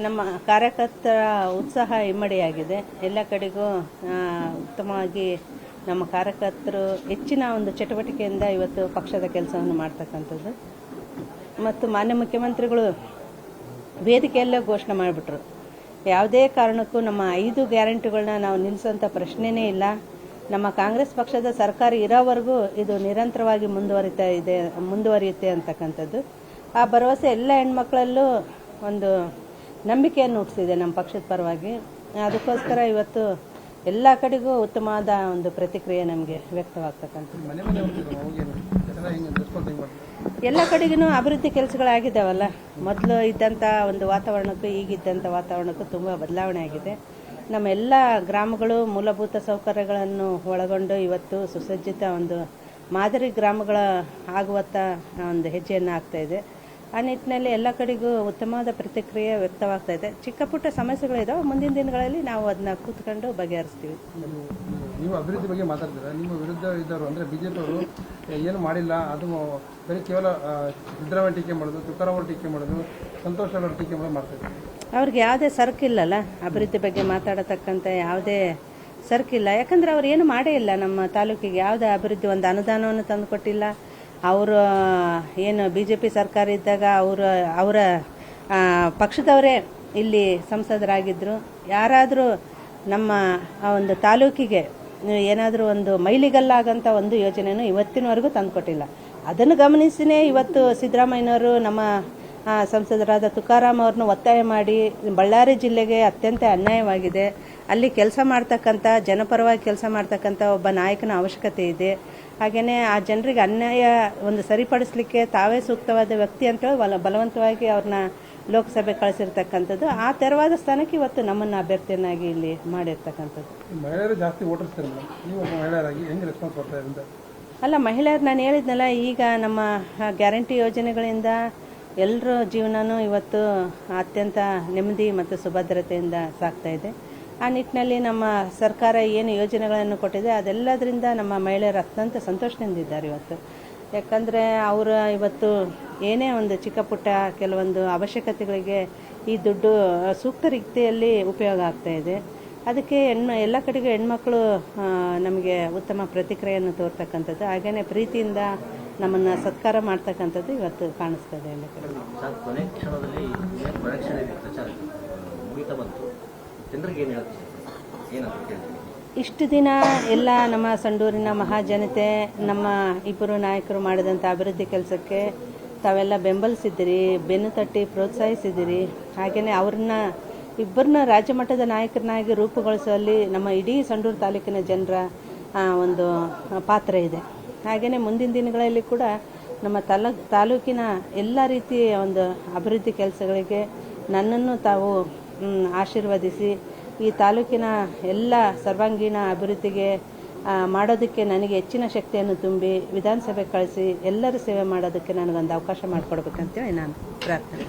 ನಮ್ಮ ಕಾರ್ಯಕರ್ತರ ಉತ್ಸಾಹ ಇಮ್ಮಡಿಯಾಗಿದೆ. ಎಲ್ಲ ಕಡೆಗೂ ಉತ್ತಮವಾಗಿ ನಮ್ಮ ಕಾರ್ಯಕರ್ತರು ಹೆಚ್ಚಿನ ಒಂದು ಚಟುವಟಿಕೆಯಿಂದ ಇವತ್ತು ಪಕ್ಷದ ಕೆಲಸವನ್ನು ಮಾಡ್ತಕ್ಕಂಥದ್ದು. ಮತ್ತು ಮಾನ್ಯ ಮುಖ್ಯಮಂತ್ರಿಗಳು ವೇದಿಕೆಯಲ್ಲೇ ಘೋಷಣೆ ಮಾಡಿಬಿಟ್ರು, ಯಾವುದೇ ಕಾರಣಕ್ಕೂ ನಮ್ಮ 5 ಗ್ಯಾರಂಟಿಗಳನ್ನ ನಾವು ನಿಲ್ಲಿಸೋಂಥ ಪ್ರಶ್ನೆನೇ ಇಲ್ಲ. ನಮ್ಮ ಕಾಂಗ್ರೆಸ್ ಪಕ್ಷದ ಸರ್ಕಾರ ಇರೋವರೆಗೂ ಇದು ನಿರಂತರವಾಗಿ ಮುಂದುವರಿಯುತ್ತೆ ಅಂತಕ್ಕಂಥದ್ದು. ಆ ಭರವಸೆ ಎಲ್ಲ ಹೆಣ್ಮಕ್ಳಲ್ಲೂ ಒಂದು ನಂಬಿಕೆಯನ್ನು ಹುಟ್ಟಿಸಿದೆ ನಮ್ಮ ಪಕ್ಷದ ಪರವಾಗಿ. ಅದಕ್ಕೋಸ್ಕರ ಇವತ್ತು ಎಲ್ಲ ಕಡೆಗೂ ಉತ್ತಮವಾದ ಒಂದು ಪ್ರತಿಕ್ರಿಯೆ ನಮಗೆ ವ್ಯಕ್ತವಾಗ್ತಕ್ಕಂಥದ್ದು. ಎಲ್ಲ ಕಡೆಗೂ ಅಭಿವೃದ್ಧಿ ಕೆಲಸಗಳಾಗಿದ್ದಾವಲ್ಲ. ಮೊದಲು ಇದ್ದಂಥ ಒಂದು ವಾತಾವರಣಕ್ಕೂ ಈಗಿದ್ದಂಥ ವಾತಾವರಣಕ್ಕೂ ತುಂಬ ಬದಲಾವಣೆ ಆಗಿದೆ. ನಮ್ಮ ಎಲ್ಲ ಗ್ರಾಮಗಳು ಮೂಲಭೂತ ಸೌಕರ್ಯಗಳನ್ನು ಒಳಗೊಂಡು ಇವತ್ತು ಸುಸಜ್ಜಿತ ಒಂದು ಮಾದರಿ ಗ್ರಾಮಗಳ ಆಗುವತ್ತ ಒಂದು ಹೆಜ್ಜೆಯನ್ನು ಆಗ್ತಾ ಇದೆ. ಆ ನಿಟ್ಟಿನಲ್ಲಿ ಎಲ್ಲ ಕಡೆಗೂ ಉತ್ತಮವಾದ ಪ್ರತಿಕ್ರಿಯೆ ವ್ಯಕ್ತವಾಗ್ತಾ ಇದೆ. ಚಿಕ್ಕ ಪುಟ್ಟ ಸಮಸ್ಯೆಗಳಿದಾವೆ, ಮುಂದಿನ ದಿನಗಳಲ್ಲಿ ನಾವು ಅದನ್ನ ಕೂತ್ಕೊಂಡು ಬಗೆಹರಿಸ್ತೀವಿ. ನೀವು ಅಭಿವೃದ್ಧಿ ಬಗ್ಗೆ ಮಾತಾಡ್ತೀರಾ, ನಿಮ್ಮ ವಿರುದ್ಧ ಇದ್ದವರು ಅಂದರೆ ಬಿಜೆಪಿ ಅವರು ಏನು ಮಾಡಿಲ್ಲ, ಅದು ಬರೀ ಕೇವಲ ಸಿದ್ದರಾಮಯ್ಯ ಟೀಕೆ ಮಾಡೋದು, ತುಕಾರಾಮ್ ಅವರು ಟೀಕೆ ಮಾಡೋದು, ಸಂತೋಷ್ ಅವರು ಟೀಕೆ ಮಾಡೋದು ಮಾಡ್ತಾರೆ. ಅವ್ರಿಗೆ ಯಾವುದೇ ಸರ್ಕಿಲ್ಲಲ್ಲ, ಅಭಿವೃದ್ಧಿ ಬಗ್ಗೆ ಮಾತಾಡತಕ್ಕಂಥ ಯಾವುದೇ ಸರ್ಕಿಲ್ಲ. ಯಾಕಂದ್ರೆ ಅವ್ರು ಏನು ಮಾಡೇ ಇಲ್ಲ. ನಮ್ಮ ತಾಲೂಕಿಗೆ ಯಾವುದೇ ಅಭಿವೃದ್ಧಿ ಒಂದು ಅನುದಾನವನ್ನು ತಂದು ಕೊಟ್ಟಿಲ್ಲ. ಅವರು ಏನು BJP ಸರ್ಕಾರ ಇದ್ದಾಗ ಅವರ ಪಕ್ಷದವರೇ ಇಲ್ಲಿ ಸಂಸದರಾಗಿದ್ದರು. ಯಾರಾದರೂ ನಮ್ಮ ಒಂದು ತಾಲೂಕಿಗೆ ಏನಾದರೂ ಒಂದು ಮೈಲಿಗಲ್ಲಾಗಂಥ ಒಂದು ಯೋಜನೆಯನ್ನು ಇವತ್ತಿನವರೆಗೂ ತಂದುಕೊಟ್ಟಿಲ್ಲ. ಅದನ್ನು ಗಮನಿಸಿನೇ ಇವತ್ತು ಸಿದ್ದರಾಮಯ್ಯನವರು ನಮ್ಮ ಸಂಸದರಾದ ತುಕಾರಾಮ್ ಅವ್ರನ್ನ ಒತ್ತಾಯ ಮಾಡಿ ಬಳ್ಳಾರಿ ಜಿಲ್ಲೆಗೆ ಅತ್ಯಂತ ಅನ್ಯಾಯವಾಗಿದೆ, ಅಲ್ಲಿ ಕೆಲಸ ಮಾಡ್ತಕ್ಕಂಥ ಜನಪರವಾಗಿ ಕೆಲಸ ಮಾಡ್ತಕ್ಕಂಥ ಒಬ್ಬ ನಾಯಕನ ಅವಶ್ಯಕತೆ ಇದೆ. ಹಾಗೆಯೇ ಆ ಜನರಿಗೆ ಅನ್ಯಾಯ ಒಂದು ಸರಿಪಡಿಸಲಿಕ್ಕೆ ತಾವೇ ಸೂಕ್ತವಾದ ವ್ಯಕ್ತಿ ಅಂತೇಳಿ ಬಲವಂತವಾಗಿ ಅವ್ರನ್ನ ಲೋಕಸಭೆ ಕಳಿಸಿರ್ತಕ್ಕಂಥದ್ದು. ಆ ತೆರವಾದ ಸ್ಥಾನಕ್ಕೆ ಇವತ್ತು ನಮ್ಮನ್ನು ಅಭ್ಯರ್ಥಿಯನ್ನಾಗಿ ಇಲ್ಲಿ ಮಾಡಿರ್ತಕ್ಕಂಥದ್ದು. ಮಹಿಳೆಯರು ಜಾಸ್ತಿ ವೋಟರ್ಸ್ತಾರೆ, ನೀವು ಮಹಿಳೆಯರಾಗಿ ಹೆಂಗೆ ರೆಸ್ಪಾನ್ಸ್ ಕೊಡ್ತಾ ಇದ್ದಾರೆ? ಅಲ್ಲ, ಮಹಿಳೆಯರು ನಾನು ಹೇಳಿದ್ನಲ್ಲ, ಈಗ ನಮ್ಮ ಗ್ಯಾರಂಟಿ ಯೋಜನೆಗಳಿಂದ ಎಲ್ಲರ ಜೀವನನೂ ಇವತ್ತು ಅತ್ಯಂತ ನೆಮ್ಮದಿ ಮತ್ತು ಸುಭದ್ರತೆಯಿಂದ ಸಾಗ್ತಾ ಇದೆ. ಆ ನಿಟ್ಟಿನಲ್ಲಿ ನಮ್ಮ ಸರ್ಕಾರ ಏನು ಯೋಜನೆಗಳನ್ನು ಕೊಟ್ಟಿದೆ ಅದೆಲ್ಲದರಿಂದ ನಮ್ಮ ಮಹಿಳೆಯರು ಅತ್ಯಂತ ಸಂತೋಷದಿಂದಿದ್ದಾರೆ ಇವತ್ತು. ಯಾಕಂದರೆ ಅವರು ಇವತ್ತು ಏನೇ ಒಂದು ಚಿಕ್ಕ ಪುಟ್ಟ ಕೆಲವೊಂದು ಅವಶ್ಯಕತೆಗಳಿಗೆ ಈ ದುಡ್ಡು ಸೂಕ್ತ ರೀತಿಯಲ್ಲಿ ಉಪಯೋಗ ಆಗ್ತಾ ಇದೆ. ಅದಕ್ಕೆ ಎಲ್ಲ ಕಡೆಗೂ ಹೆಣ್ಮಕ್ಳು ನಮಗೆ ಉತ್ತಮ ಪ್ರತಿಕ್ರಿಯೆಯನ್ನು ತೋರ್ತಕ್ಕಂಥದ್ದು, ಹಾಗೆಯೇ ಪ್ರೀತಿಯಿಂದ ನಮ್ಮನ್ನು ಸತ್ಕಾರ ಮಾಡ್ತಕ್ಕಂಥದ್ದು ಇವತ್ತು ಕಾಣಿಸ್ತದೆ ಎಲ್ಲ ಕಡೆ. ಇಷ್ಟು ದಿನ ಎಲ್ಲ ನಮ್ಮ ಸಂಡೂರಿನ ಮಹಾಜನತೆ ನಮ್ಮ ಇಬ್ಬರು ನಾಯಕರು ಮಾಡಿದಂಥ ಅಭಿವೃದ್ಧಿ ಕೆಲಸಕ್ಕೆ ತಾವೆಲ್ಲ ಬೆಂಬಲಿಸಿದ್ದೀರಿ, ಬೆನ್ನು ತಟ್ಟಿ ಪ್ರೋತ್ಸಾಹಿಸಿದ್ದೀರಿ. ಹಾಗೆಯೇ ಇಬ್ಬರನ್ನ ರಾಜ್ಯ ಮಟ್ಟದ ನಾಯಕರನ್ನಾಗಿ ರೂಪುಗೊಳಿಸುವಲ್ಲಿ ನಮ್ಮ ಇಡೀ ಸಂಡೂರು ತಾಲೂಕಿನ ಜನರ ಒಂದು ಪಾತ್ರ ಇದೆ. ಹಾಗೆಯೇ ಮುಂದಿನ ದಿನಗಳಲ್ಲಿ ಕೂಡ ನಮ್ಮ ತಾಲೂಕಿನ ಎಲ್ಲ ರೀತಿಯ ಒಂದು ಅಭಿವೃದ್ಧಿ ಕೆಲಸಗಳಿಗೆ ನನ್ನನ್ನು ತಾವು ಆಶೀರ್ವದಿಸಿ ಈ ತಾಲೂಕಿನ ಎಲ್ಲ ಸರ್ವಾಂಗೀಣ ಅಭಿವೃದ್ಧಿಗೆ ಮಾಡೋದಕ್ಕೆ ನನಗೆ ಹೆಚ್ಚಿನ ಶಕ್ತಿಯನ್ನು ತುಂಬಿ ವಿಧಾನಸಭೆ ಕಳಿಸಿ ಎಲ್ಲರೂ ಸೇವೆ ಮಾಡೋದಕ್ಕೆ ನನಗೊಂದು ಅವಕಾಶ ಮಾಡಿಕೊಡ್ಬೇಕಂತೇಳಿ ನಾನು ಪ್ರಾರ್ಥನೆ.